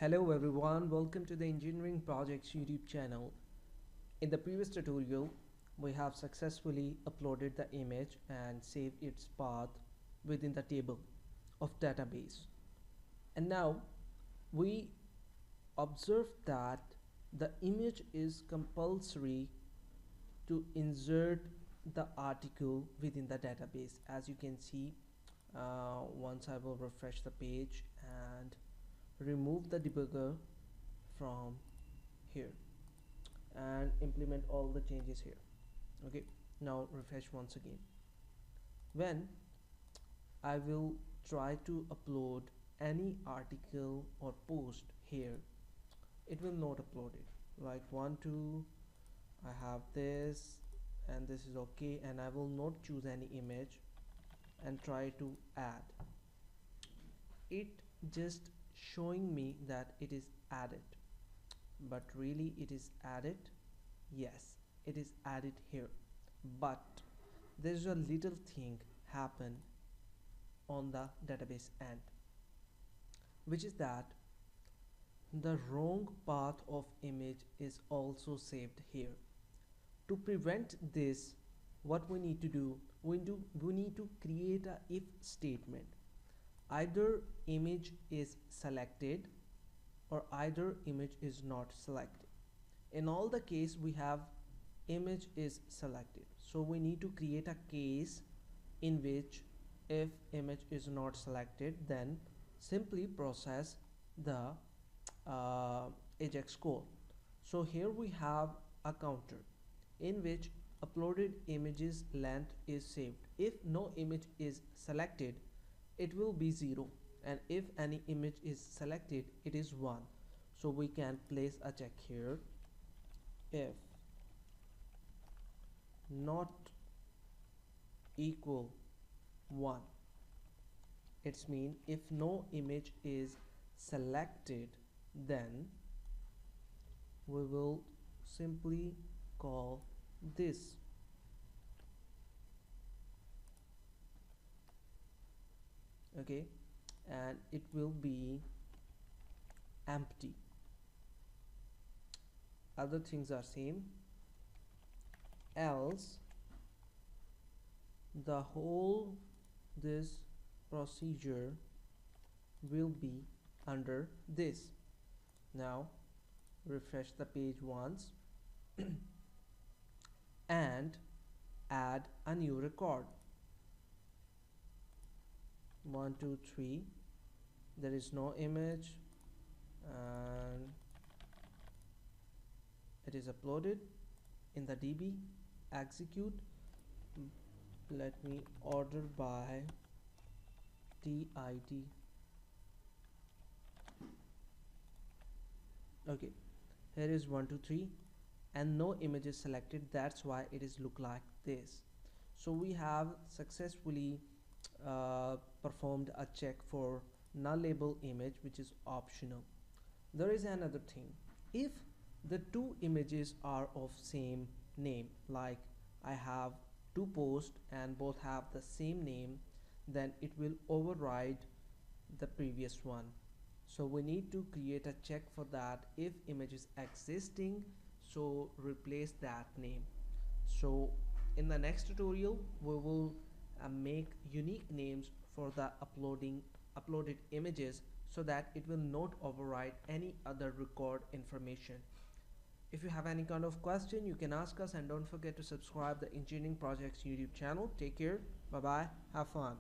Hello everyone, welcome to the Engineering Projects YouTube channel. In the previous tutorial, we have successfully uploaded the image and saved its path within the table of database. And now we observe that the image is compulsory to insert the article within the database. As you can see, once I will refresh the page and remove the debugger from here and implement all the changes here. Okay, now refresh once again. When I will try to upload any article or post here, it will not upload it. Like 1 2 I have this and this is okay, and I will not choose any image and try to add it, just showing me that it is added, but really it is added. Yes, it is added here, but there's a little thing happen on the database end, which is that the wrong path of image is also saved here. To prevent this, what we need to do, we need to create a if statement. Either image is selected or either image is not selected. In all the case, we have image is selected, so we need to create a case in which if image is not selected, then simply process the Ajax code. So here we have a counter in which uploaded images length is saved. If no image is selected, it will be 0, and if any image is selected, it is 1. So we can place a check here. If not equal 1, it's mean if no image is selected, then we will simply call this. Okay, and it will be empty. Other things are same, else the whole this procedure will be under this. Now refresh the page once and add a new record. 1 2 3, there is no image and it is uploaded in the DB. Execute. Let me order by TID. Okay, here is 1 2 3 and no image is selected, that's why it is look like this. So we have successfully performed a check for nullable image, which is optional. There is another thing. If the two images are of same name, like I have two posts and both have the same name, then it will override the previous one. So we need to create a check for that. If image is existing, so replace that name. So in the next tutorial, we will make unique names for the uploaded images, so that it will not override any other record information. If you have any kind of question, you can ask us, and don't forget to subscribe the Engineering Projects YouTube channel. Take care, bye bye, have fun.